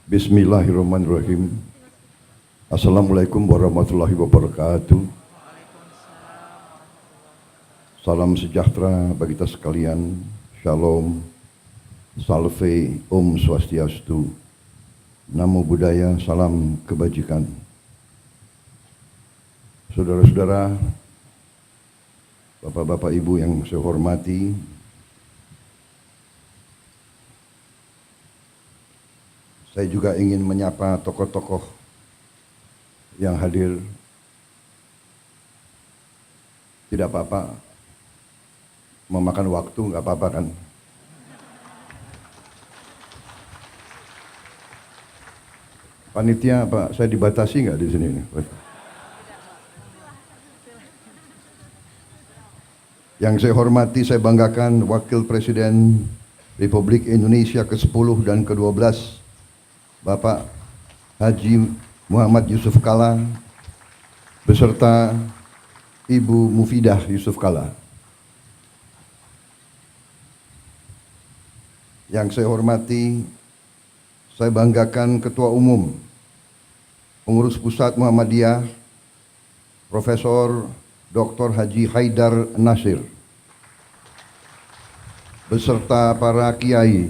Bismillahirrahmanirrahim. Assalamualaikum warahmatullahi wabarakatuh. Salam sejahtera bagi kita sekalian. Shalom, salve, om swastiastu. Namo Buddhaya, salam kebajikan. Saudara-saudara, bapak-bapak ibu yang saya hormati, saya juga ingin menyapa tokoh-tokoh yang hadir. Tidak apa-apa, memakan waktu nggak apa-apa kan? Panitia Pak, saya dibatasi nggak di sini? Yang saya hormati, saya banggakan Wakil Presiden Republik Indonesia ke-10 dan ke-12, Bapak Haji Muhammad Yusuf Kalla beserta Ibu Mufidah Yusuf Kalla. Yang saya hormati, saya banggakan Ketua Umum Pengurus Pusat Muhammadiyah Profesor Dr. Haji Haidar Nasir beserta para kiai,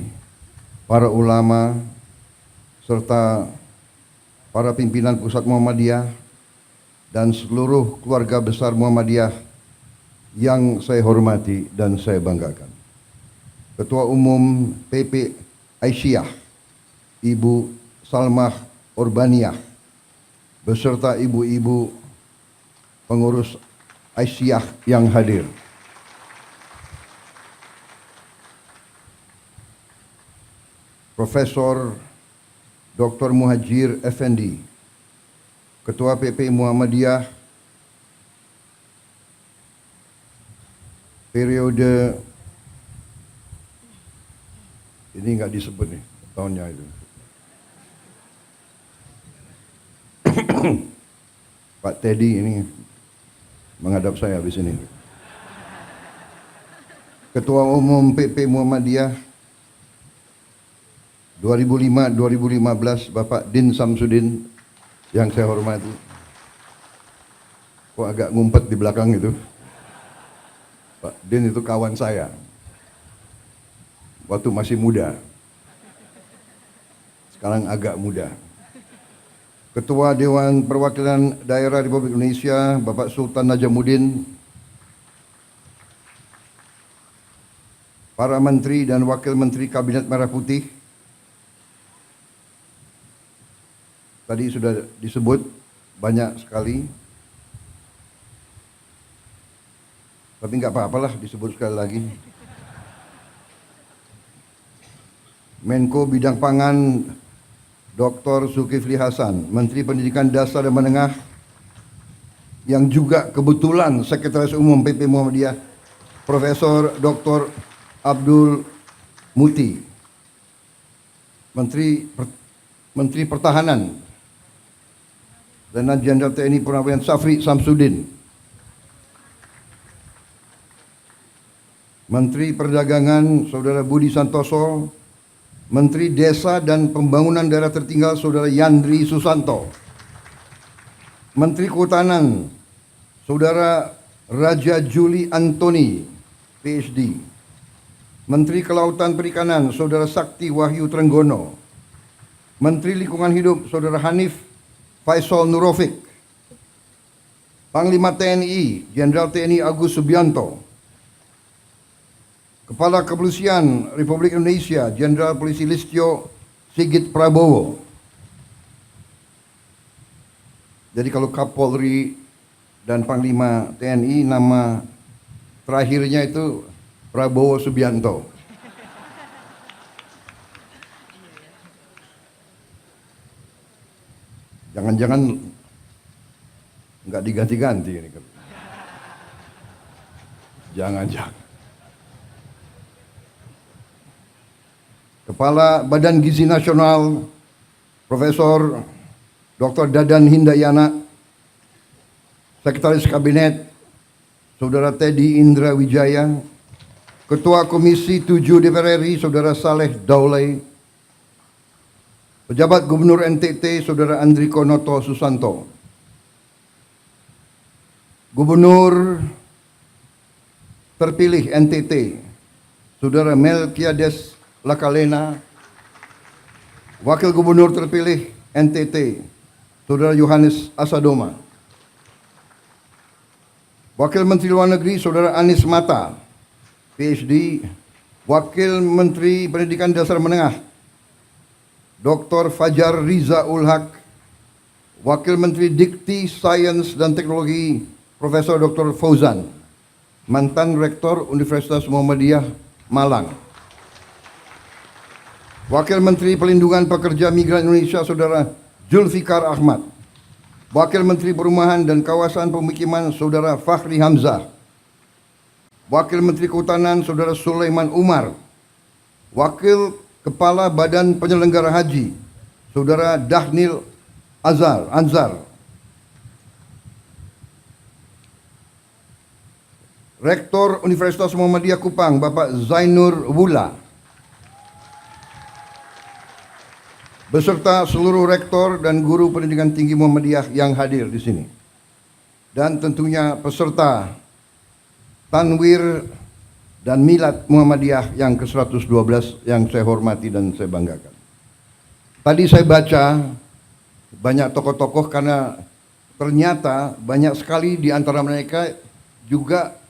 para ulama, serta para pimpinan Pusat Muhammadiyah dan seluruh keluarga besar Muhammadiyah yang saya hormati dan saya banggakan. Ketua Umum PP Aisyah, Ibu Salmah Urbaniyah, beserta ibu-ibu pengurus Aisyah yang hadir. Profesor Dr. Muhajir Effendi, Ketua PP Muhammadiyah periode ini nggak disebut nih tahunnya itu. Pak Teddy ini menghadap saya habis ini. Ketua Umum PP Muhammadiyah 2005-2015 Bapak Din Samsudin yang saya hormati. Kok agak ngumpet di belakang itu? Pak Din itu kawan saya waktu masih muda, sekarang agak muda. Ketua Dewan Perwakilan Daerah Republik Indonesia Bapak Sultan Najamuddin, para menteri dan wakil menteri Kabinet Merah Putih, tadi sudah disebut banyak sekali, tapi nggak apa-apalah disebut sekali lagi. Menko Bidang Pangan Dr. Zulkifli Hasan, Menteri Pendidikan Dasar dan Menengah, yang juga kebetulan Sekretaris Umum PP Muhammadiyah Profesor Dr. Abdul Muti, Menteri Pertahanan Letnan Jenderal TNI Purnawirawan Safri Samsudin, Menteri Perdagangan Saudara Budi Santoso, Menteri Desa dan Pembangunan Daerah Tertinggal Saudara Yandri Susanto, Menteri Kehutanan Saudara Raja Juli Antoni, PhD, Menteri Kelautan Perikanan Saudara Sakti Wahyu Trenggono, Menteri Lingkungan Hidup Saudara Hanif Faisal Nurofik, Panglima TNI Jenderal TNI Agus Subianto, Kepala Kepolisian Republik Indonesia Jenderal Polisi Listio Sigit Prabowo. Jadi kalau Kapolri dan Panglima TNI nama terakhirnya itu Prabowo Subianto. Jangan-jangan nggak diganti-ganti ini. Jangan-jangan. Kepala Badan Gizi Nasional Profesor Dr. Dadan Hindayana, Sekretaris Kabinet Saudara Teddy Indra Wijaya, Ketua Komisi 7 DPR RI Saudara Saleh Daulay, Pejabat Gubernur NTT Saudara Andriko Noto Susanto, Gubernur terpilih NTT Saudara Melkiades Lakalena, Wakil Gubernur terpilih NTT Saudara Yohanes Asadoma, Wakil Menteri Luar Negeri Saudara Anies Mata, PhD, Wakil Menteri Pendidikan Dasar Menengah Dr. Fajar Riza Ulhak, Wakil Menteri Dikti, Sains dan Teknologi Profesor Dr. Fauzan, mantan Rektor Universitas Muhammadiyah Malang, Wakil Menteri Pelindungan Pekerja Migran Indonesia Saudara Zulfikar Ahmad, Wakil Menteri Perumahan dan Kawasan Pemukiman Saudara Fahri Hamzah, Wakil Menteri Kehutanan Saudara Sulaiman Umar, Wakil Kepala Badan Penyelenggara Haji Saudara Dahnil Anzar, Rektor Universitas Muhammadiyah Kupang Bapak Zainur Wula, beserta seluruh rektor dan guru pendidikan tinggi Muhammadiyah yang hadir di sini. Dan tentunya peserta Tanwir dan Milad Muhammadiyah yang ke-112 yang saya hormati dan saya banggakan. Tadi saya baca banyak tokoh-tokoh karena ternyata banyak sekali di antara mereka juga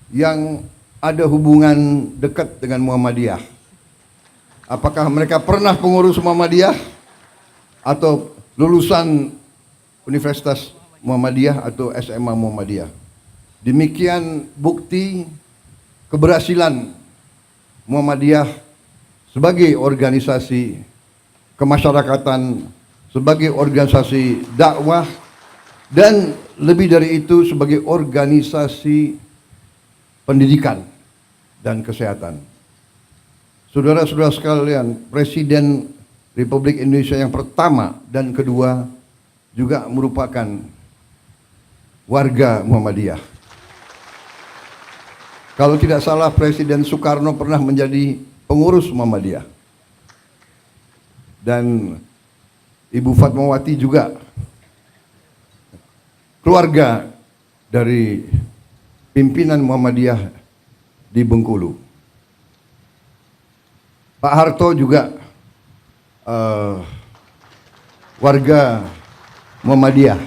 yang ada hubungan dekat dengan Muhammadiyah. Apakah mereka pernah pengurus Muhammadiyah atau lulusan Universitas Muhammadiyah atau SMA Muhammadiyah. Demikian bukti keberhasilan Muhammadiyah sebagai organisasi kemasyarakatan, sebagai organisasi dakwah, dan lebih dari itu sebagai organisasi pendidikan dan kesehatan. Saudara-saudara sekalian, Presiden Republik Indonesia yang pertama dan kedua juga merupakan warga Muhammadiyah. Kalau tidak salah, Presiden Soekarno pernah menjadi pengurus Muhammadiyah. Dan Ibu Fatmawati juga keluarga dari pimpinan Muhammadiyah di Bengkulu. Pak Harto juga warga Muhammadiyah,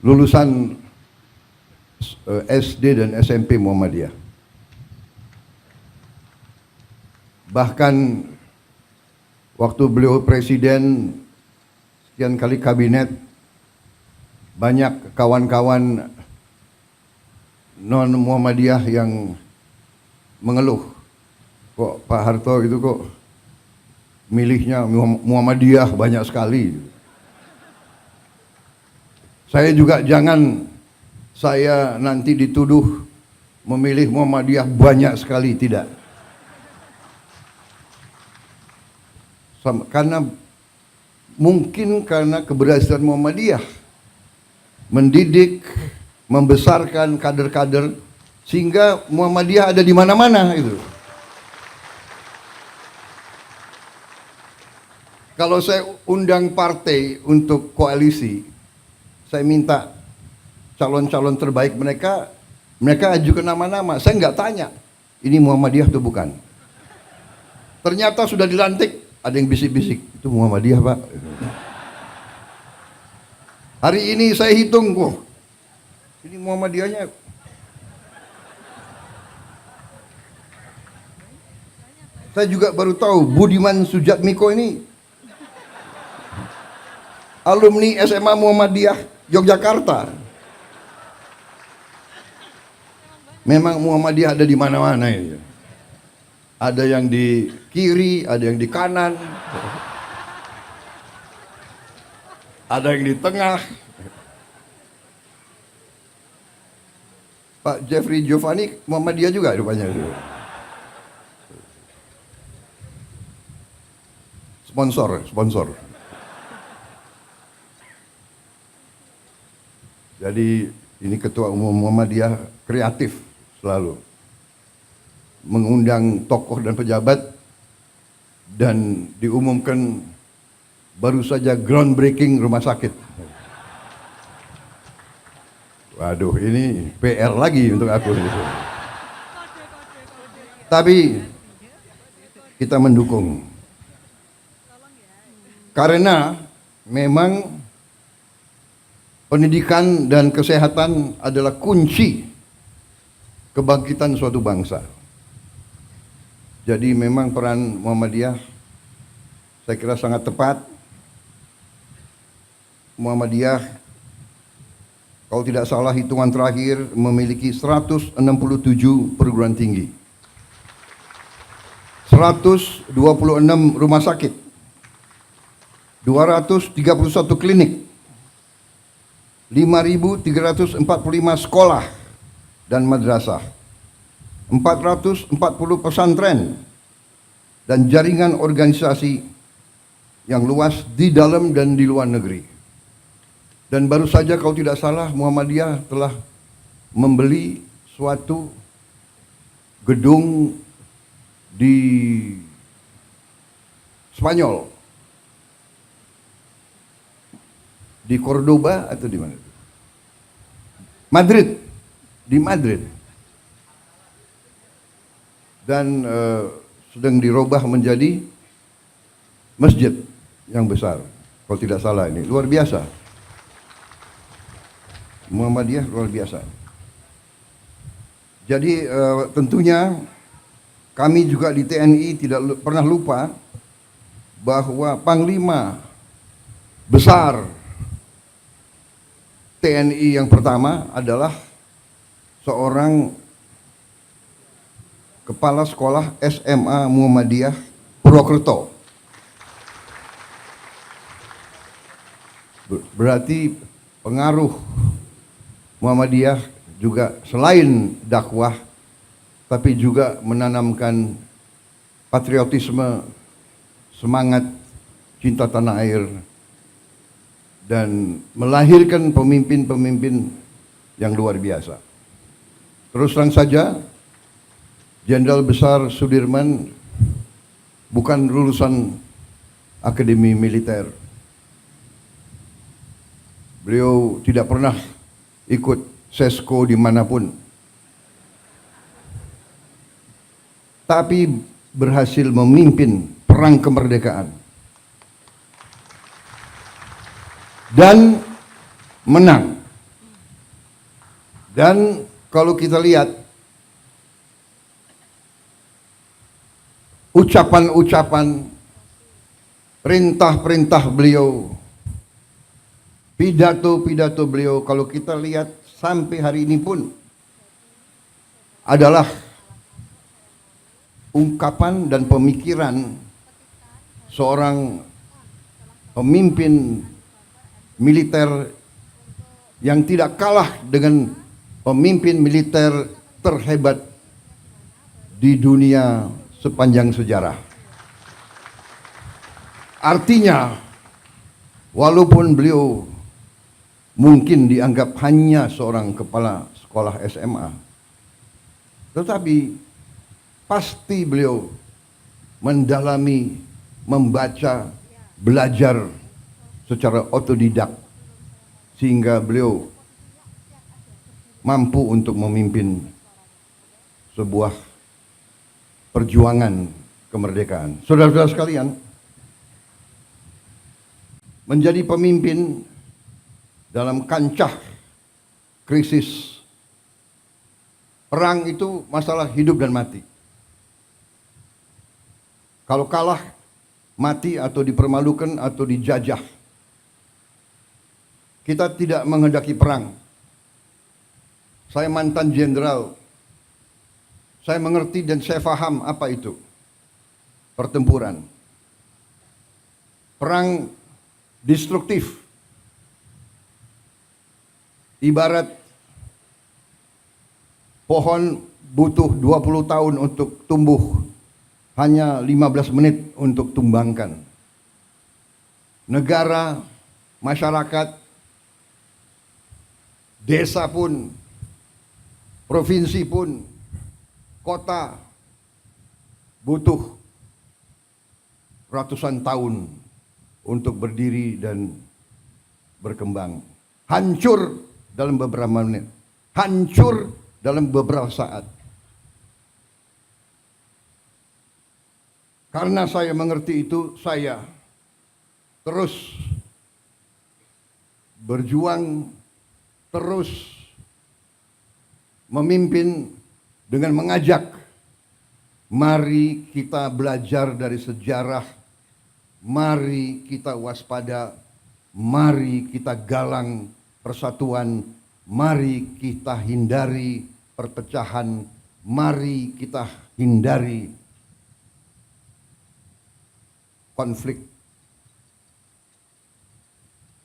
lulusan SD dan SMP Muhammadiyah. Bahkan waktu beliau presiden, sekian kali kabinet, banyak kawan-kawan non Muhammadiyah yang mengeluh, kok Pak Harto itu kok milihnya Muhammadiyah banyak sekali. Saya juga jangan saya nanti dituduh memilih Muhammadiyah banyak sekali, tidak. Karena mungkin karena keberhasilan Muhammadiyah mendidik, membesarkan kader-kader sehingga Muhammadiyah ada di mana-mana itu. Kalau saya undang partai untuk koalisi, saya minta calon-calon terbaik mereka ajukan nama-nama. Saya nggak tanya, ini Muhammadiyah atau bukan. Ternyata sudah dilantik, ada yang bisik-bisik, itu Muhammadiyah Pak. Hari ini saya hitung, ini Muhammadiyahnya. Saya juga baru tahu Budiman Sujatmiko ini alumni SMA Muhammadiyah Yogyakarta. Memang Muhammadiyah ada di mana-mana ya. Ada yang di kiri, ada yang di kanan, ada yang di tengah. Pak Jeffrey Giovanni Muhammadiyah juga rupanya. Sponsor. Jadi ini Ketua Umum Muhammadiyah kreatif selalu mengundang tokoh dan pejabat dan diumumkan baru saja groundbreaking rumah sakit. Waduh, ini PR lagi untuk aku. Tapi kita mendukung. Karena memang pendidikan dan kesehatan adalah kunci kebangkitan suatu bangsa. Jadi memang peran Muhammadiyah saya kira sangat tepat. Muhammadiyah kalau tidak salah hitungan terakhir memiliki 167 perguruan tinggi, 126 rumah sakit, 231 klinik, 5.345 sekolah dan madrasah, 440 pesantren, dan jaringan organisasi yang luas di dalam dan di luar negeri. Dan baru saja kalau tidak salah Muhammadiyah telah membeli suatu gedung di Spanyol, di Cordoba atau di mana? Madrid, di Madrid. Dan sedang dirubah menjadi masjid yang besar. Kalau tidak salah ini luar biasa. Muhammadiyah luar biasa. Jadi tentunya kami juga di TNI tidak pernah lupa bahwa Panglima besar TNI yang pertama adalah seorang kepala sekolah SMA Muhammadiyah Purwokerto. Berarti pengaruh Muhammadiyah juga selain dakwah, tapi juga menanamkan patriotisme, semangat cinta tanah air, dan melahirkan pemimpin-pemimpin yang luar biasa. Terus terang saja, Jenderal Besar Sudirman bukan lulusan akademi militer. Beliau tidak pernah ikut sesko dimanapun, tapi berhasil memimpin perang kemerdekaan dan menang. Dan kalau kita lihat ucapan-ucapan, perintah-perintah beliau, pidato-pidato beliau, kalau kita lihat sampai hari ini pun adalah ungkapan dan pemikiran seorang pemimpin militer yang tidak kalah dengan pemimpin militer terhebat di dunia sepanjang sejarah. Artinya, walaupun beliau mungkin dianggap hanya seorang kepala sekolah SMA, tetapi pasti beliau mendalami, membaca, belajar secara otodidak, sehingga beliau mampu untuk memimpin sebuah perjuangan kemerdekaan. Saudara-saudara sekalian, menjadi pemimpin dalam kancah krisis perang itu masalah hidup dan mati. Kalau kalah, mati atau dipermalukan atau dijajah. Kita tidak menghendaki perang. Saya mantan jenderal. Saya mengerti dan saya paham apa itu pertempuran. Perang destruktif. Ibarat pohon butuh 20 tahun untuk tumbuh, hanya 15 menit untuk tumbangkan. Negara, masyarakat, desa pun, provinsi pun, kota butuh ratusan tahun untuk berdiri dan berkembang. Hancur dalam beberapa menit, hancur dalam beberapa saat. Karena saya mengerti itu, saya terus berjuang, terus memimpin dengan mengajak, mari kita belajar dari sejarah, mari kita waspada, mari kita galang persatuan, mari kita hindari perpecahan, mari kita hindari konflik.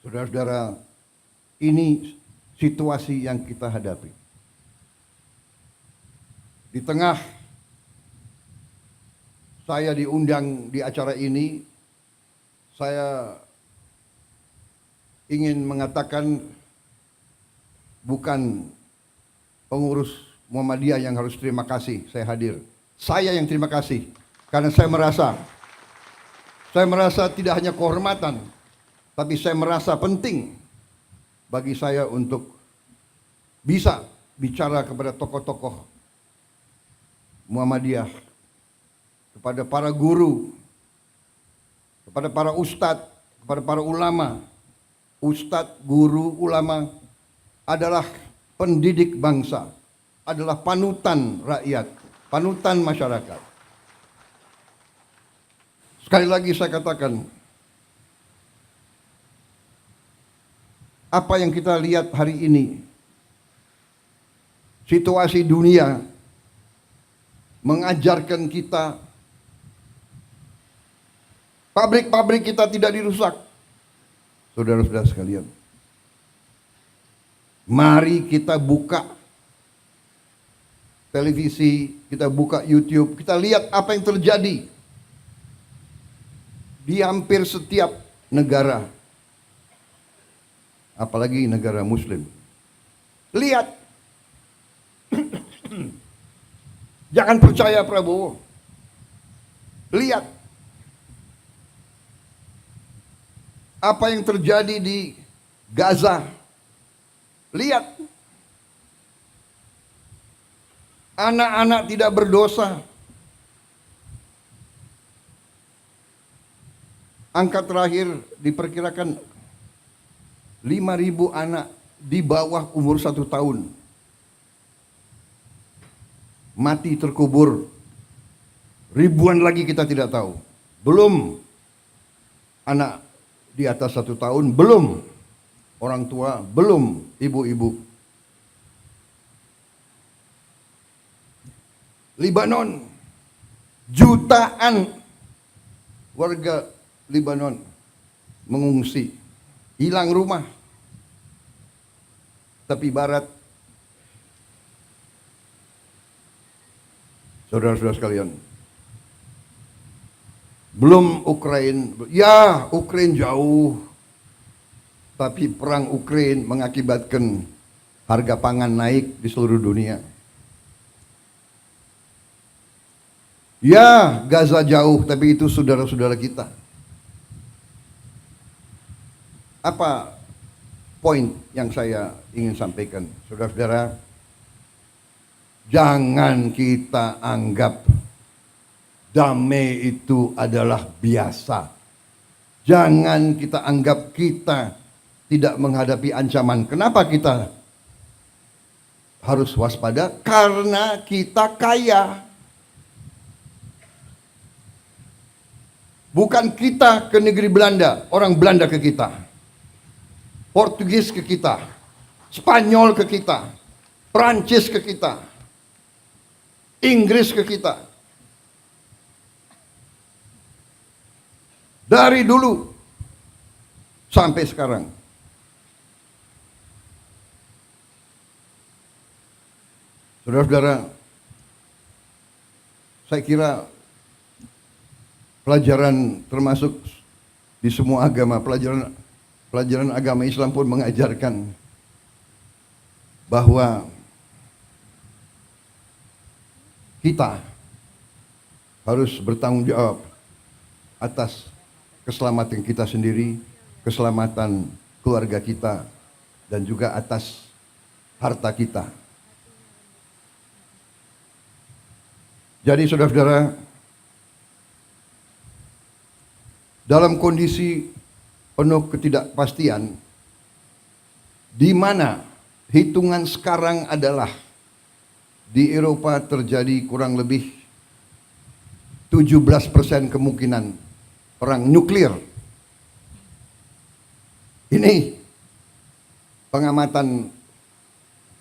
Saudara-saudara, ini situasi yang kita hadapi. Di tengah saya diundang di acara ini, saya ingin mengatakan bukan pengurus Muhammadiyah yang harus terima kasih saya hadir. Saya yang terima kasih karena saya merasa tidak hanya kehormatan, tapi saya merasa penting bagi saya untuk bisa bicara kepada tokoh-tokoh Muhammadiyah, kepada para guru, kepada para ustadz, kepada para ulama. Ustadz, guru, ulama adalah pendidik bangsa, adalah panutan rakyat, panutan masyarakat. Sekali lagi saya katakan, apa yang kita lihat hari ini, situasi dunia mengajarkan kita, pabrik-pabrik kita tidak dirusak. Saudara-saudara sekalian, mari kita buka televisi, kita buka YouTube, kita lihat apa yang terjadi di hampir setiap negara, apalagi negara Muslim. Lihat, jangan percaya Prabowo. Lihat apa yang terjadi di Gaza. Lihat, anak-anak tidak berdosa. Angka terakhir diperkirakan 5.000 anak di bawah umur 1 tahun mati terkubur. Ribuan lagi kita tidak tahu. Belum anak di atas 1 tahun, belum orang tua, belum ibu-ibu. Libanon, jutaan warga Libanon mengungsi, hilang rumah. Tepi barat, saudara-saudara sekalian, belum Ukraina. Ya, Ukraina jauh, tapi perang Ukraina mengakibatkan harga pangan naik di seluruh dunia. Ya, Gaza jauh, tapi itu saudara-saudara kita. Apa poin yang saya ingin sampaikan, saudara-saudara? Jangan kita anggap damai itu adalah biasa. Jangan kita anggap kita tidak menghadapi ancaman. Kenapa kita harus waspada? Karena kita kaya. Bukan kita ke negeri Belanda, orang Belanda ke kita. Portugis ke kita, Spanyol ke kita, Prancis ke kita, Inggris ke kita. Dari dulu sampai sekarang. Saudara-saudara, saya kira pelajaran termasuk di semua agama, pelajaran agama Islam pun mengajarkan bahwa kita harus bertanggung jawab atas keselamatan kita sendiri, keselamatan keluarga kita, dan juga atas harta kita. Jadi saudara-saudara, dalam kondisi penuh ketidakpastian, di mana hitungan sekarang adalah di Eropa terjadi kurang lebih 17% kemungkinan perang nuklir. Ini pengamatan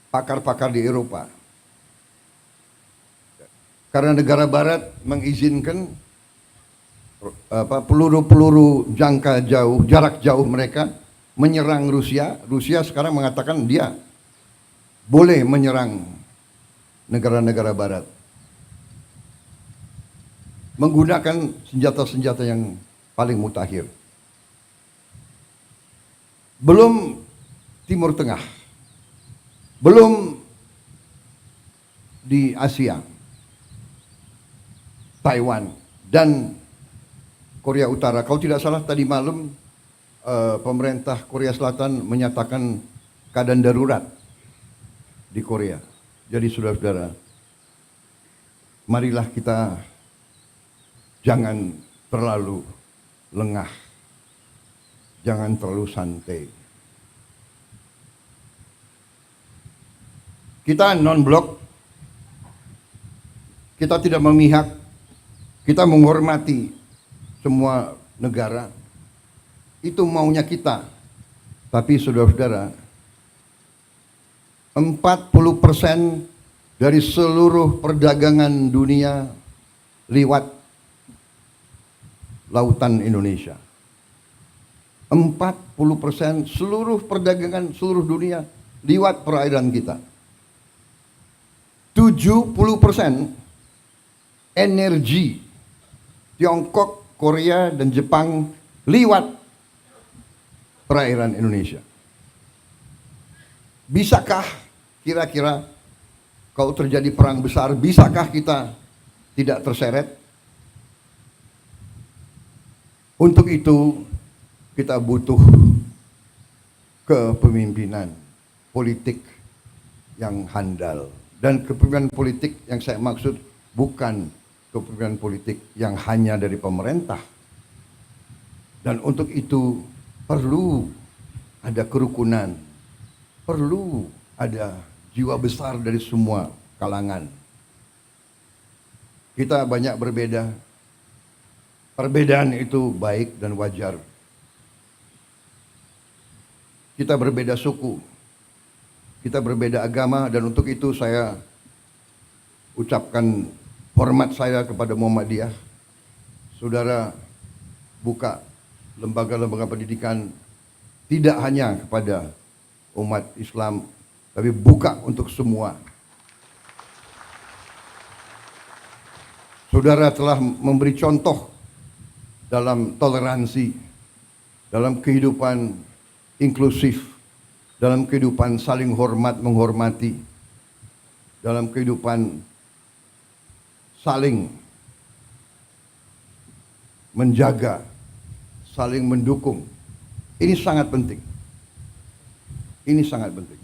pakar-pakar di Eropa. Karena negara barat mengizinkan peluru-peluru jangka jauh, jarak jauh mereka menyerang Rusia. Rusia sekarang mengatakan dia boleh menyerang negara-negara barat menggunakan senjata-senjata yang paling mutakhir. Belum Timur Tengah, belum di Asia, Taiwan dan Korea Utara. Kalau tidak salah tadi malam pemerintah Korea Selatan menyatakan keadaan darurat di Korea. Jadi saudara-saudara, marilah kita jangan terlalu lengah, jangan terlalu santai. Kita non-blok, kita tidak memihak, kita menghormati semua negara. Itu maunya kita. Tapi saudara-saudara, 40% dari seluruh perdagangan dunia lewat lautan Indonesia. 40% seluruh perdagangan seluruh dunia lewat perairan kita. 70% energi Tiongkok, Korea, dan Jepang lewat perairan Indonesia. Bisakah kira-kira kalau terjadi perang besar, bisakah kita tidak terseret? Untuk itu kita butuh kepemimpinan politik yang handal. Dan kepemimpinan politik yang saya maksud bukan kepemimpinan politik yang hanya dari pemerintah. Dan untuk itu perlu ada kerukunan, perlu ada jiwa besar dari semua kalangan. Kita banyak berbeda. Perbedaan itu baik dan wajar. Kita berbeda suku, kita berbeda agama, dan untuk itu saya ucapkan hormat saya kepada Muhammadiyah. Saudara buka lembaga-lembaga pendidikan tidak hanya kepada umat Islam, tapi buka untuk semua. Saudara telah memberi contoh dalam toleransi, dalam kehidupan inklusif, dalam kehidupan saling hormat menghormati, dalam kehidupan saling menjaga, saling mendukung. Ini sangat penting. Ini sangat penting.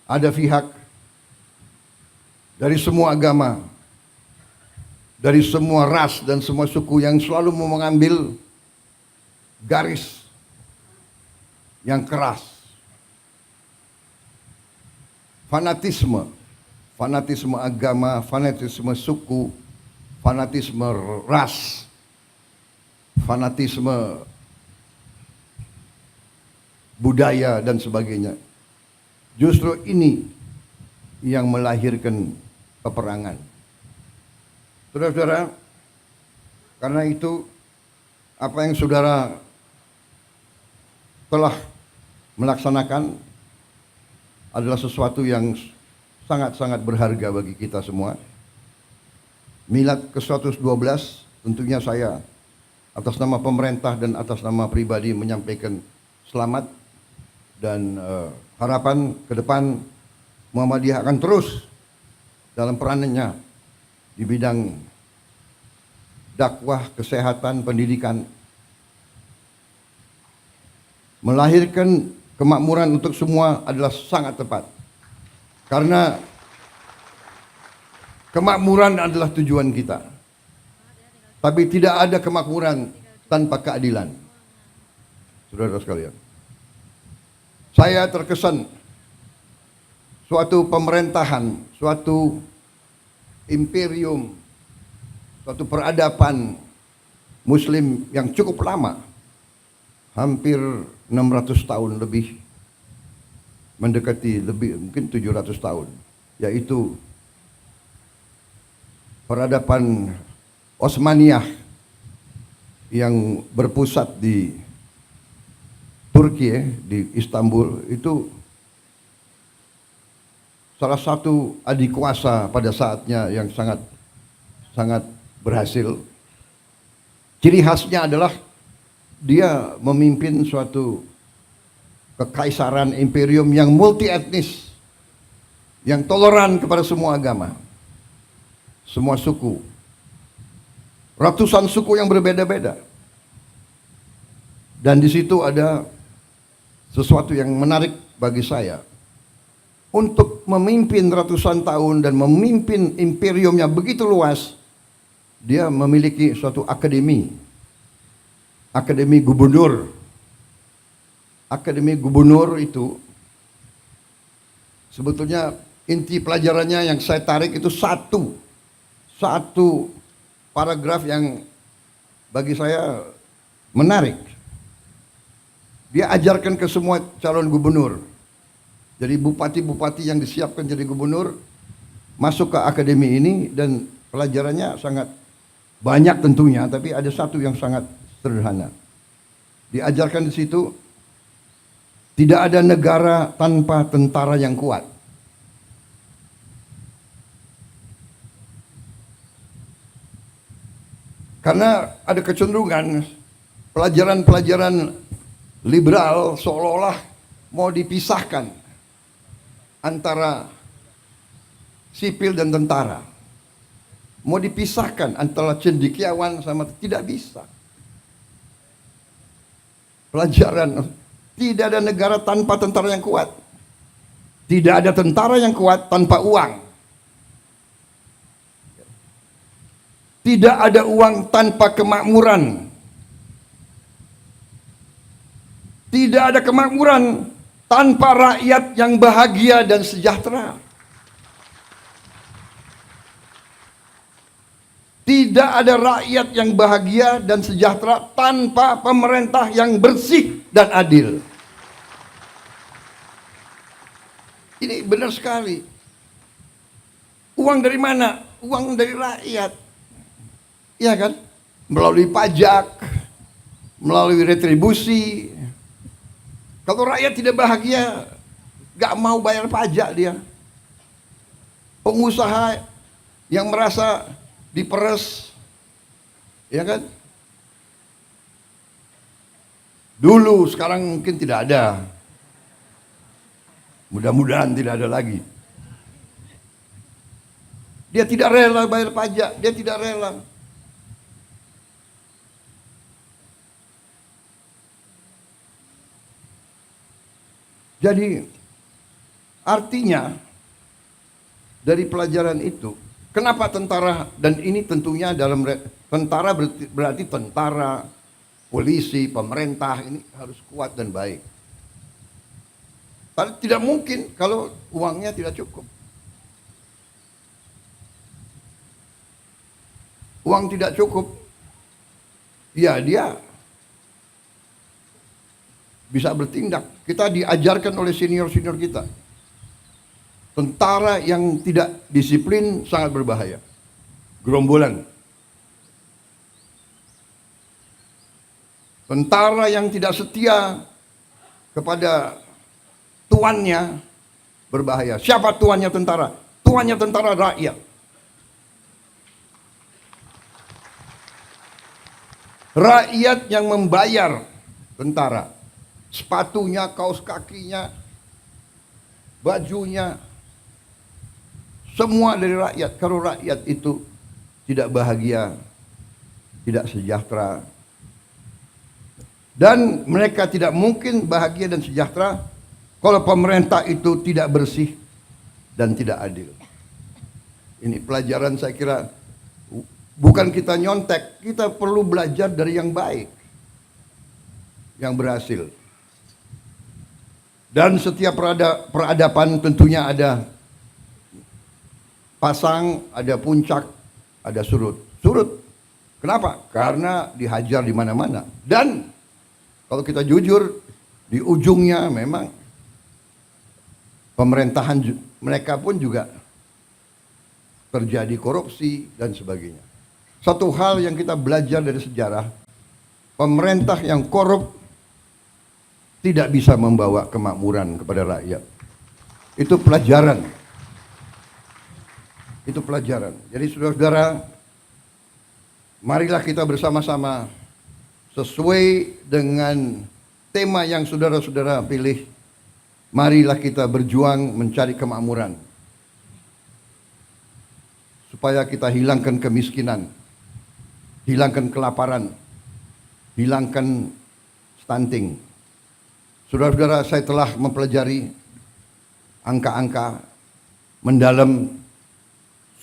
Ada pihak dari semua agama, dari semua ras dan semua suku yang selalu mau mengambil garis yang keras. Fanatisme, fanatisme agama, fanatisme suku, fanatisme ras, fanatisme budaya dan sebagainya. Justru ini yang melahirkan peperangan. Saudara-saudara, karena itu apa yang saudara telah melaksanakan adalah sesuatu yang sangat-sangat berharga bagi kita semua. Milad ke-112 tentunya saya atas nama pemerintah dan atas nama pribadi menyampaikan selamat dan harapan ke depan Muhammadiyah akan terus dalam peranannya di bidang dakwah, kesehatan, pendidikan, melahirkan kemakmuran untuk semua adalah sangat tepat. Karena kemakmuran adalah tujuan kita. Tapi tidak ada kemakmuran tanpa keadilan. Saudara sekalian, saya terkesan suatu pemerintahan, suatu imperium, suatu peradaban Muslim yang cukup lama, hampir 600 tahun lebih, mendekati lebih mungkin 700 tahun, yaitu peradaban Osmaniyah yang berpusat di Turki, di Istanbul. Itu salah satu adik kuasa pada saatnya yang sangat berhasil. Ciri khasnya adalah dia memimpin suatu kekaisaran imperium yang multi etnis, yang toleran kepada semua agama, semua suku, ratusan suku yang berbeda-beda. Dan di situ ada sesuatu yang menarik bagi saya. Untuk memimpin ratusan tahun dan memimpin imperiumnya begitu luas, dia memiliki suatu akademi gubernur. Akademi gubernur itu sebetulnya inti pelajarannya yang saya tarik itu satu paragraf yang bagi saya menarik. Dia ajarkan ke semua calon gubernur. Jadi bupati-bupati yang disiapkan jadi gubernur masuk ke akademi ini, dan pelajarannya sangat banyak tentunya, tapi ada satu yang sangat sederhana. Diajarkan di situ, tidak ada negara tanpa tentara yang kuat. Karena ada kecenderungan pelajaran-pelajaran liberal seolah-olah mau dipisahkan antara sipil dan tentara. Mau dipisahkan antara cendekiawan sama, tidak bisa. Pelajaran, tidak ada negara tanpa tentara yang kuat. Tidak ada tentara yang kuat tanpa uang. Tidak ada uang tanpa kemakmuran. Tidak ada kemakmuran tanpa rakyat yang bahagia dan sejahtera. Tidak ada rakyat yang bahagia dan sejahtera tanpa pemerintah yang bersih dan adil. Ini benar sekali. Uang dari mana? Uang dari rakyat. Iya kan? Melalui pajak, melalui retribusi. Kalau rakyat tidak bahagia, gak mau bayar pajak dia. Pengusaha yang merasa diperes, ya kan? Dulu, sekarang mungkin tidak ada. Mudah-mudahan tidak ada lagi. Dia tidak rela bayar pajak, dia tidak rela. Jadi artinya dari pelajaran itu, kenapa tentara, dan ini tentunya dalam tentara berarti tentara, polisi, pemerintah ini harus kuat dan baik. Tapi tidak mungkin kalau uangnya tidak cukup. Uang tidak cukup, ya dia bisa bertindak. Kita diajarkan oleh senior-senior kita. Tentara yang tidak disiplin sangat berbahaya. Gerombolan. Tentara yang tidak setia kepada tuannya berbahaya. Siapa tuannya tentara? Tuannya tentara rakyat. Rakyat yang membayar tentara. Sepatunya, kaos kakinya, bajunya, semua dari rakyat. Kalau rakyat itu tidak bahagia, tidak sejahtera. Dan mereka tidak mungkin bahagia dan sejahtera kalau pemerintah itu tidak bersih dan tidak adil. Ini pelajaran saya kira, bukan kita nyontek, kita perlu belajar dari yang baik, yang berhasil. Dan setiap peradaban tentunya ada pasang, ada puncak, ada surut. Surut, kenapa? Karena dihajar di mana-mana. Dan kalau kita jujur, di ujungnya memang pemerintahan mereka pun juga terjadi korupsi dan sebagainya. Satu hal yang kita belajar dari sejarah, pemerintah yang korup tidak bisa membawa kemakmuran kepada rakyat. Itu pelajaran. Itu pelajaran. Jadi saudara-saudara, marilah kita bersama-sama sesuai dengan tema yang saudara-saudara pilih. Marilah kita berjuang mencari kemakmuran, supaya kita hilangkan kemiskinan, hilangkan kelaparan, hilangkan stunting. Saudara-saudara, saya telah mempelajari angka-angka mendalam.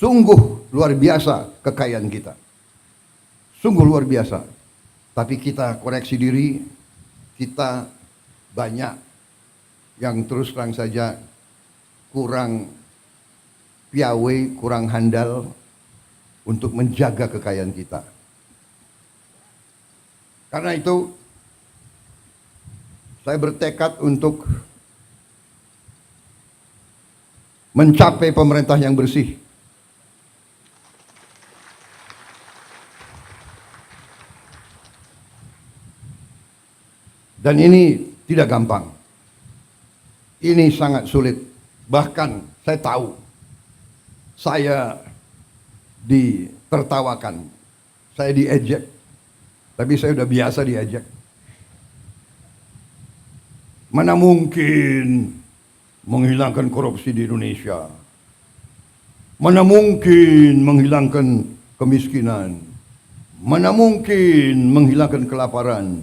Sungguh luar biasa kekayaan kita. Sungguh luar biasa. Tapi kita koreksi diri, kita banyak yang terus terang saja kurang piawai, kurang handal untuk menjaga kekayaan kita. Karena itu, saya bertekad untuk mencapai pemerintah yang bersih. Dan ini tidak gampang. Ini sangat sulit. Bahkan saya tahu, saya ditertawakan, saya diejek. Tapi saya sudah biasa diejek. Mana mungkin menghilangkan korupsi di Indonesia? Mana mungkin menghilangkan kemiskinan? Mana mungkin menghilangkan kelaparan?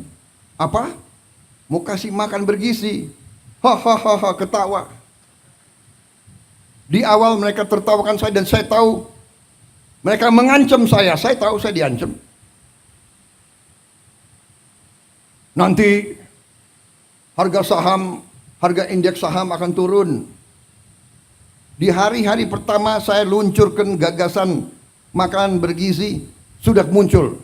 Apa? Mau kasih makan bergizi. Hahaha, ketawa. Di awal mereka tertawakan saya dan saya tahu mereka mengancam saya. Saya tahu saya diancam. Nanti harga saham, harga indeks saham akan turun. Di hari-hari pertama saya luncurkan gagasan makan bergizi, sudah muncul.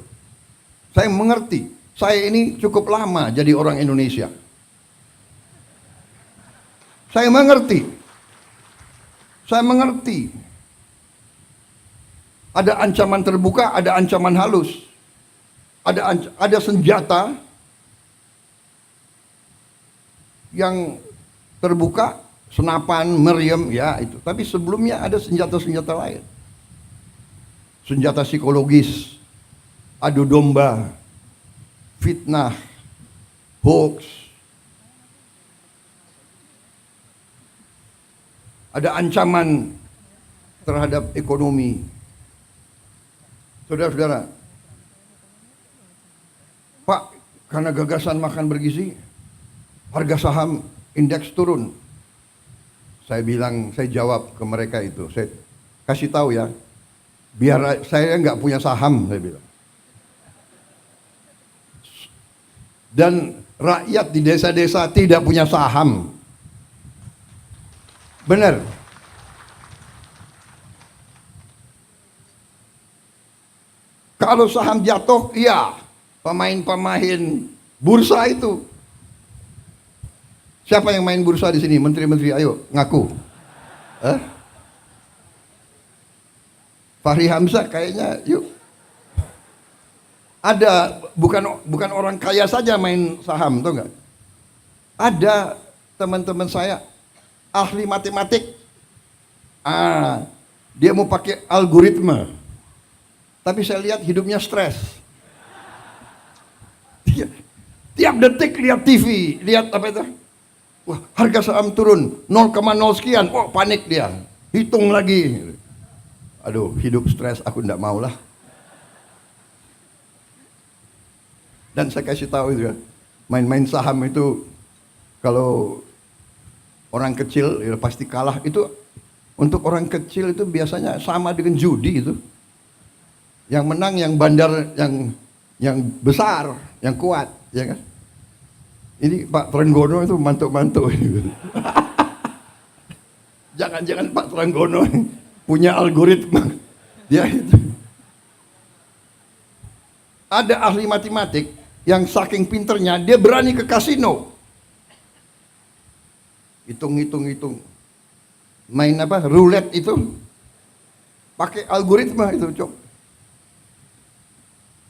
Saya mengerti. Saya ini cukup lama jadi orang Indonesia. Saya mengerti. Saya mengerti. Ada ancaman terbuka, ada ancaman halus. Ada senjata yang terbuka, senapan, meriam, ya itu. Tapi sebelumnya ada senjata-senjata lain. Senjata psikologis, adu domba, fitnah, hoax. Ada ancaman terhadap ekonomi. Saudara-saudara, Pak, karena gagasan makan bergizi, harga saham indeks turun. Saya bilang, saya jawab ke mereka itu, saya kasih tahu ya, biar saya nggak punya saham, saya bilang. Dan rakyat di desa-desa tidak punya saham. Benar. Kalau saham jatuh, iya, pemain-pemain bursa itu. Siapa yang main bursa di sini? Menteri-menteri, ayo ngaku. Fahri Hamzah kayaknya, yuk. Ada bukan orang kaya saja main saham, tahu nggak? Ada teman-teman saya ahli matematik. Dia mau pakai algoritma. Tapi saya lihat hidupnya stres. Tiap detik lihat TV, lihat apa itu? Wah, harga saham turun 0,0 sekian. Oh, panik dia. Hitung lagi. Aduh, hidup stres, aku enggak maulah. Dan saya kasih tahu itu kan, main-main saham itu kalau orang kecil ya pasti kalah. Itu untuk orang kecil itu biasanya sama dengan judi itu. Yang menang yang bandar, yang besar, yang kuat, ya kan? Ini Pak Trenggono itu mantuk-mantuk. Jangan-jangan Pak Trenggono punya algoritma. Dia itu. Ada ahli matematik yang saking pinternya dia berani ke kasino. Hitung. Main apa? Roulette itu. Pakai algoritma itu, Cok.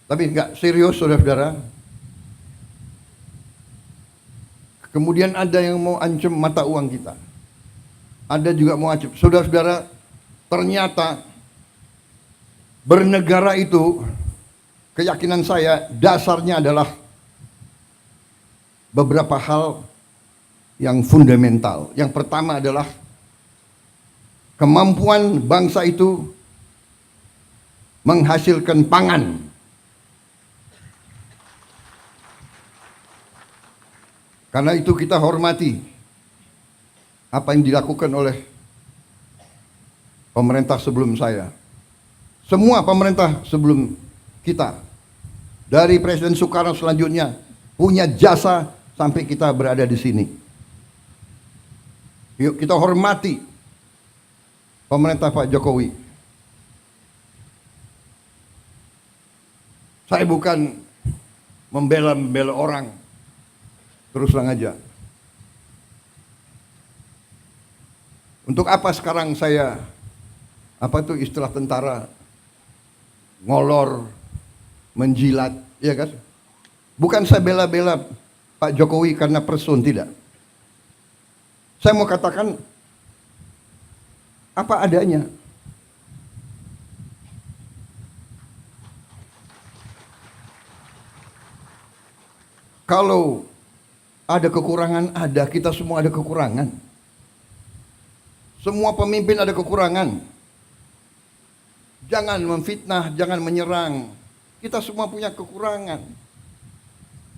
Tapi enggak serius, saudara-saudara. Kemudian ada yang mau ancam mata uang kita. Ada juga mau ancam. Saudara-saudara, ternyata bernegara itu, keyakinan saya dasarnya adalah beberapa hal yang fundamental. Yang pertama adalah kemampuan bangsa itu menghasilkan pangan. Karena itu kita hormati apa yang dilakukan oleh pemerintah sebelum saya. Semua pemerintah sebelum kita, dari Presiden Soekarno selanjutnya, punya jasa sampai kita berada di sini. Yuk kita hormati pemerintah Pak Jokowi. Saya bukan membela orang, terus terang aja. Untuk apa sekarang saya, apa itu istilah tentara, ngolor, menjilat, ya kan? Bukan saya bela-bela Pak Jokowi karena person, tidak. Saya mau katakan apa adanya. Kalau ada kekurangan, ada, kita semua ada kekurangan. Semua pemimpin ada kekurangan. Jangan memfitnah, jangan menyerang. Kita semua punya kekurangan.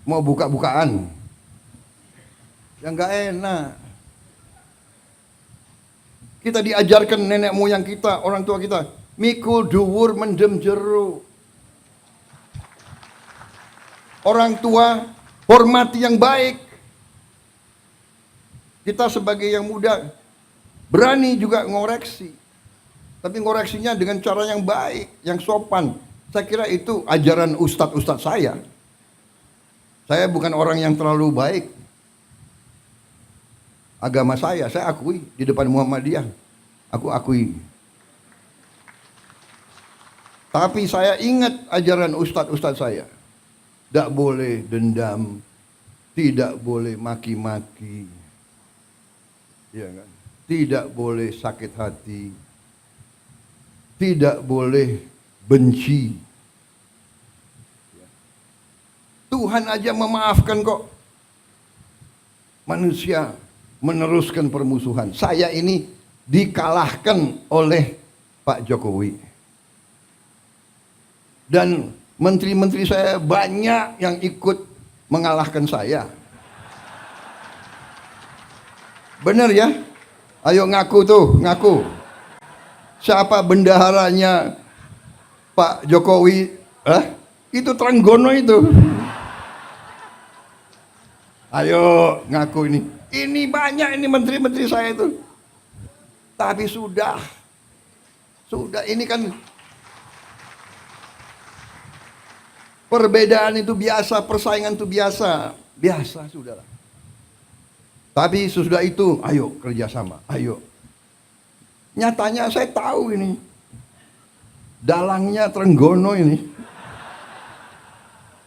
Mau buka-bukaan, yang gak enak. Kita diajarkan nenek moyang kita, orang tua kita, mikul dhuwur mendem jero. Orang tua hormati yang baik. Kita sebagai yang muda berani juga ngoreksi. Tapi ngoreksinya dengan cara yang baik, yang sopan. Saya kira itu ajaran ustadz-ustadz saya. Saya bukan orang yang terlalu baik. Agama saya akui di depan Muhammadiyah. Aku akui. Tapi saya ingat ajaran ustadz-ustadz saya. Tidak boleh dendam, tidak boleh maki-maki, ya kan? Tidak boleh sakit hati, tidak boleh benci. Tuhan aja memaafkan kok. Manusia meneruskan permusuhan. Saya ini dikalahkan oleh Pak Jokowi. Dan menteri-menteri saya banyak yang ikut mengalahkan saya. Benar ya? Ayo ngaku tuh, ngaku. Siapa bendaharanya Pak Jokowi? Itu Trenggono itu. Ayo ngaku ini. Ini banyak ini menteri-menteri saya itu. Tapi sudah ini kan perbedaan itu biasa, persaingan itu biasa sudahlah. Tapi sesudah itu, ayo kerjasama, ayo. Nyatanya saya tahu ini, dalangnya Trenggono ini.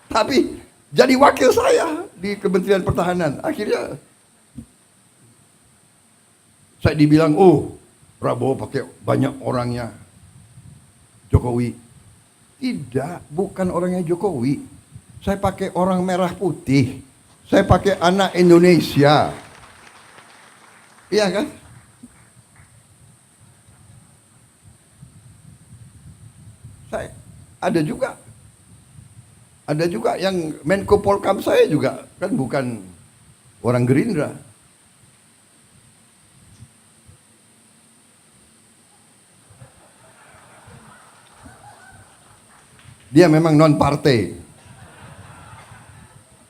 Tapi jadi wakil saya di Kementerian Pertahanan. Akhirnya saya dibilang, oh Prabowo pakai banyak orangnya Jokowi. Tidak, bukan orangnya Jokowi. Saya pakai orang merah putih. Saya pakai anak Indonesia. Iya kan? Saya ada juga Ada juga yang Menko Polkam saya juga kan bukan orang Gerindra. Dia memang non partai.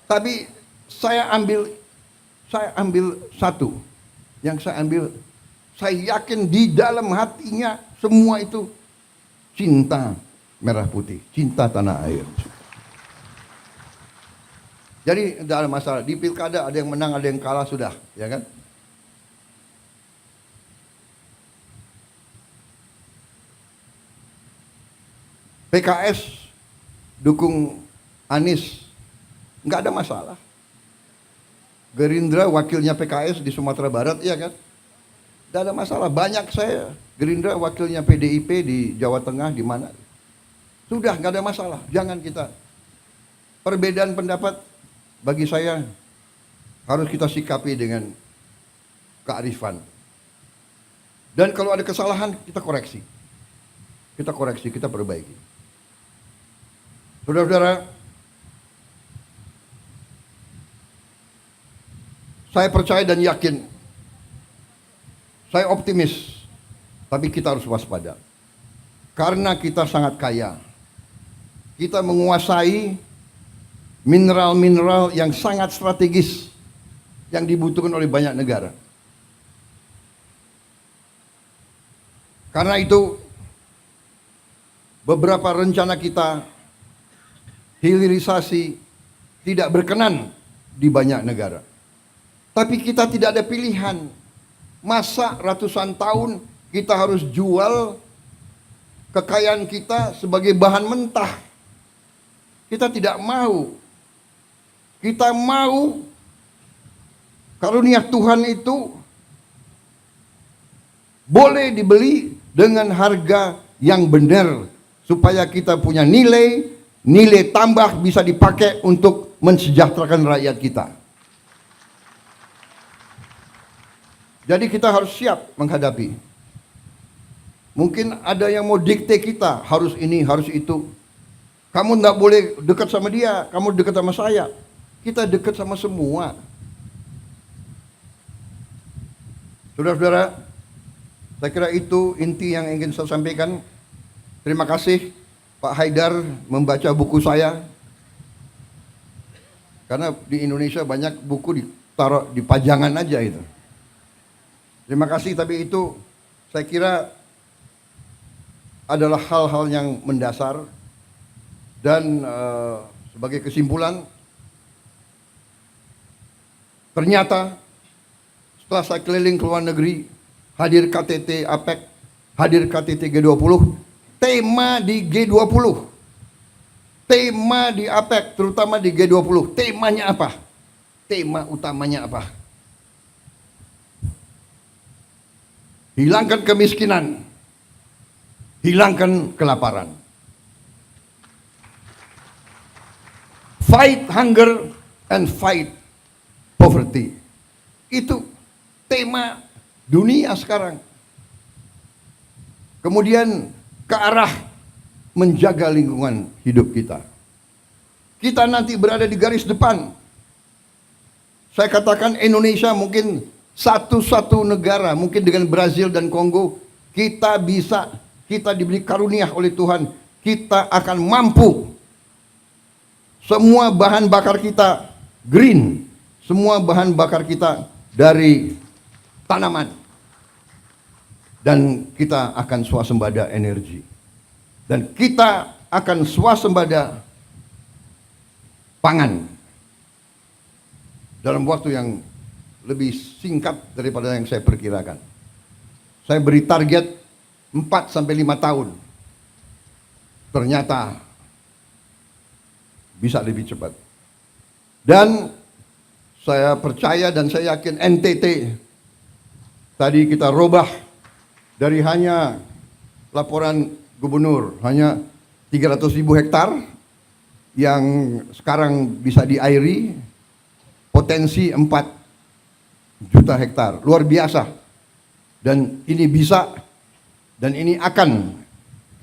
Tapi saya ambil satu. Yang saya ambil, saya yakin di dalam hatinya semua itu cinta merah putih, cinta tanah air. Jadi tidak ada masalah. Di pilkada ada yang menang, ada yang kalah, sudah, ya kan? PKS dukung Anies, nggak ada masalah. Gerindra wakilnya PKS di Sumatera Barat, iya kan? Nggak ada masalah. Banyak saya Gerindra wakilnya PDIP di Jawa Tengah, di mana? Sudah, nggak ada masalah. Jangan kita perbedaan pendapat, bagi saya harus kita sikapi dengan kearifan. Dan kalau ada kesalahan kita koreksi. Kita koreksi, kita perbaiki. Saudara-saudara, saya percaya dan yakin, saya optimis, tapi kita harus waspada. Karena kita sangat kaya. Kita menguasai mineral-mineral yang sangat strategis yang dibutuhkan oleh banyak negara. Karena itu beberapa rencana kita hilirisasi tidak berkenan di banyak negara. Tapi kita tidak ada pilihan. Masa ratusan tahun kita harus jual kekayaan kita sebagai bahan mentah? Kita tidak mau. Kita mau karunia Tuhan itu boleh dibeli dengan harga yang benar, supaya kita punya nilai tambah bisa dipakai untuk mensejahterakan rakyat kita. Jadi kita harus siap menghadapi. Mungkin ada yang mau dikte kita, harus ini, harus itu. Kamu tidak boleh dekat sama dia, kamu dekat sama saya. Kita dekat sama semua. Saudara-saudara, saya kira itu inti yang ingin saya sampaikan. Terima kasih Pak Haidar membaca buku saya. Karena di Indonesia banyak buku ditaruh di pajangan aja itu. Terima kasih, tapi itu saya kira adalah hal-hal yang mendasar. Dan sebagai kesimpulan, ternyata setelah saya keliling ke luar negeri, hadir KTT APEC, hadir KTT G20, tema di G20, tema di APEC, terutama di G20, temanya apa? Tema utamanya apa? Hilangkan kemiskinan, hilangkan kelaparan. Fight hunger and fight poverty. Itu tema dunia sekarang. Kemudian ke arah menjaga lingkungan hidup kita. Kita nanti berada di garis depan. Saya katakan Indonesia mungkin satu-satu negara, mungkin dengan Brazil dan Kongo, kita diberi karunia oleh Tuhan, kita akan mampu. Semua bahan bakar kita green, semua bahan bakar kita dari tanaman. Dan kita akan swasembada energi. Dan kita akan swasembada pangan. Dalam waktu yang lebih singkat daripada yang saya perkirakan. Saya beri target 4 sampai 5 tahun. Ternyata bisa lebih cepat. Dan saya percaya dan saya yakin NTT tadi kita robah dari hanya laporan gubernur hanya 300.000 hektar yang sekarang bisa diairi, potensi 4 juta hektar, luar biasa. Dan ini bisa dan ini akan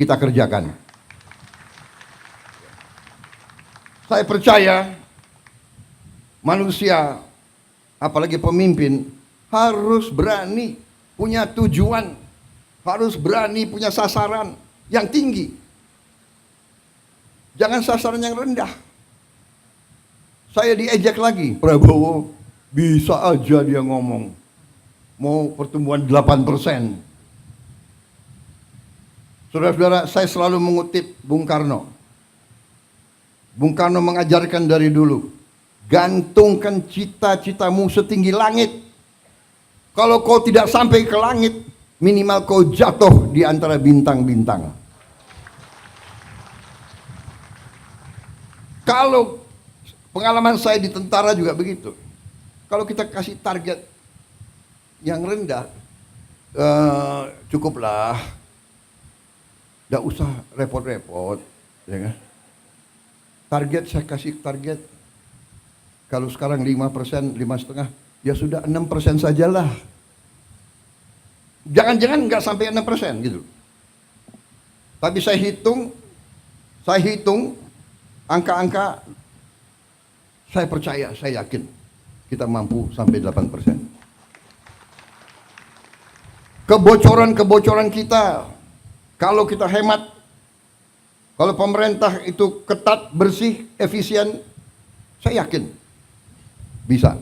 kita kerjakan. Saya percaya manusia, apalagi pemimpin, harus berani punya tujuan, harus berani punya sasaran yang tinggi. Jangan sasaran yang rendah. Saya diejek lagi, Prabowo bisa aja dia ngomong mau pertumbuhan 8%. Saudara-saudara, saya selalu mengutip Bung Karno. Bung Karno mengajarkan dari dulu, gantungkan cita-citamu setinggi langit. Kalau kau tidak sampai ke langit, minimal kau jatuh di antara bintang-bintang. Kalau pengalaman saya di tentara juga begitu. Kalau kita kasih target yang rendah, cukuplah, tidak usah repot-repot, ya kan? Target saya kasih target, kalau sekarang 5%, 5,5%, ya sudah 6% sajalah. Jangan-jangan nggak sampai 6% gitu. Tapi saya hitung angka-angka, saya percaya, saya yakin kita mampu sampai 8%. Kebocoran-kebocoran kita, kalau kita hemat, kalau pemerintah itu ketat, bersih, efisien, saya yakin bisa.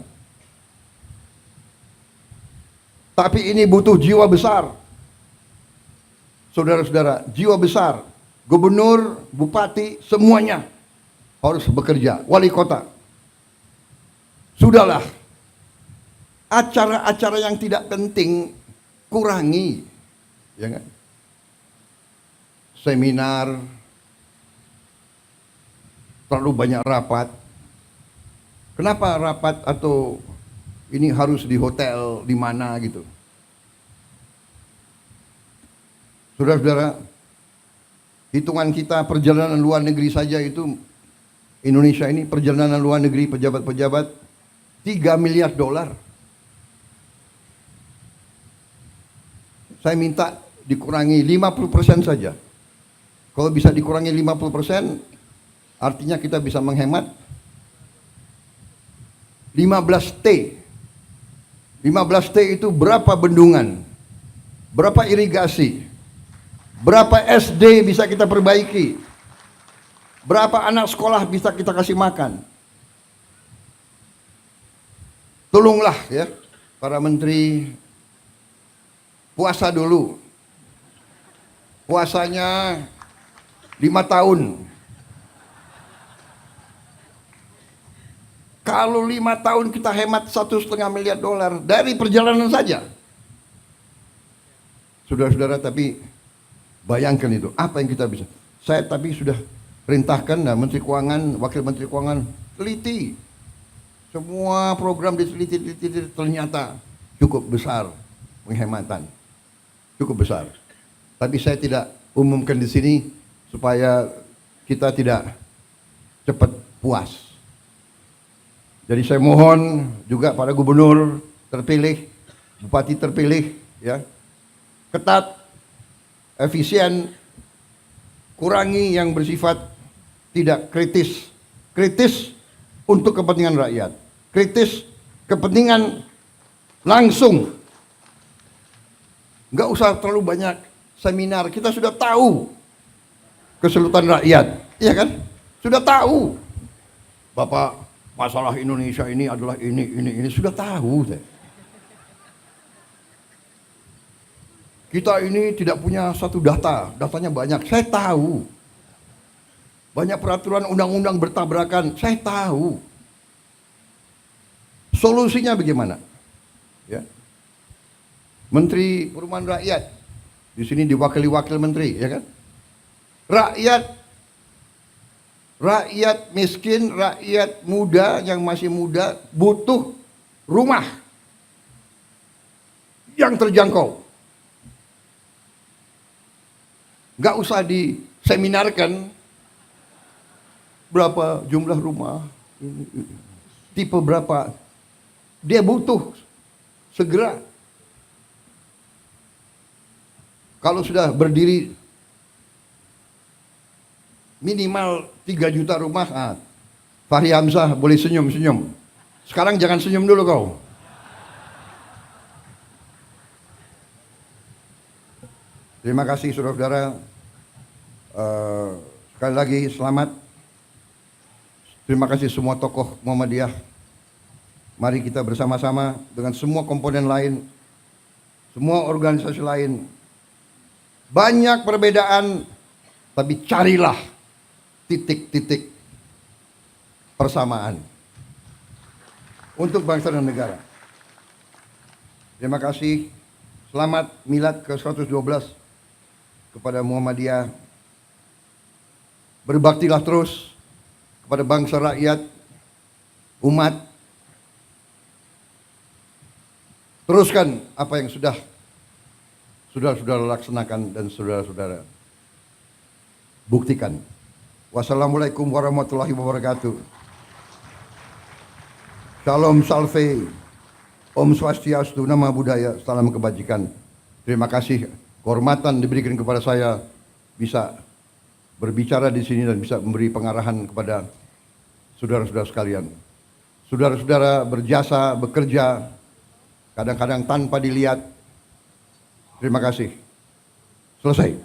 Tapi ini butuh jiwa besar. Saudara-saudara, jiwa besar. Gubernur, bupati, semuanya harus bekerja. Wali kota. Sudahlah. Acara-acara yang tidak penting kurangi. Ya kan? Seminar, terlalu banyak rapat. Kenapa rapat atau ini harus di hotel di mana gitu? Saudara-saudara, hitungan kita perjalanan luar negeri saja itu, Indonesia ini perjalanan luar negeri pejabat-pejabat $3 miliar. Saya minta dikurangi 50% saja. Kalau bisa dikurangi 50%, artinya kita bisa menghemat 15T. 15T itu berapa bendungan, berapa irigasi, berapa SD bisa kita perbaiki, berapa anak sekolah bisa kita kasih makan. Tolonglah ya para menteri, puasa dulu. Puasanya 5 tahun. Kalau 5 tahun kita hemat $1,5 miliar dari perjalanan saja. Saudara-saudara, tapi bayangkan itu, apa yang kita bisa. Saya tapi sudah perintahkan, nah, Menteri Keuangan, Wakil Menteri Keuangan, teliti. Semua program diteliti, ternyata cukup besar penghematan. Cukup besar. Tapi saya tidak umumkan di sini supaya kita tidak cepat puas. Jadi saya mohon juga pada gubernur terpilih, bupati terpilih, ya, ketat, efisien, kurangi yang bersifat tidak kritis, kritis untuk kepentingan rakyat, kritis kepentingan langsung. Nggak usah terlalu banyak seminar, kita sudah tahu kesulitan rakyat, iya kan? Sudah tahu, Bapak. Masalah Indonesia ini adalah ini sudah tahu saya. Kita ini tidak punya satu datanya banyak, saya tahu. Banyak peraturan undang-undang bertabrakan, saya tahu. Solusinya bagaimana? Ya. Menteri Perumahan Rakyat, di sini diwakili wakil menteri, ya kan? Rakyat miskin, rakyat muda yang masih muda butuh rumah yang terjangkau. Gak usah diseminarkan berapa jumlah rumah, tipe berapa. Dia butuh segera. Kalau sudah berdiri minimal 3 juta rumah, Fahri Hamzah boleh senyum-senyum. Sekarang jangan senyum dulu kau. Terima kasih saudara-saudara. Sekali lagi selamat. Terima kasih semua tokoh Muhammadiyah. Mari kita bersama-sama dengan semua komponen lain, semua organisasi lain. Banyak perbedaan, tapi carilah titik-titik persamaan untuk bangsa dan negara. Terima kasih. Selamat Milad ke-112 kepada Muhammadiyah. Berbaktilah terus kepada bangsa, rakyat, umat. Teruskan apa yang sudah saudara-saudara laksanakan dan saudara-saudara buktikan. Wassalamualaikum warahmatullahi wabarakatuh. Shalom Salve, Om Swastiastu, Nama Budaya, Salam Kebajikan. Terima kasih kehormatan diberikan kepada saya bisa berbicara di sini dan bisa memberi pengarahan kepada saudara-saudara sekalian. Saudara-saudara berjasa, bekerja, kadang-kadang tanpa dilihat. Terima kasih. Selesai.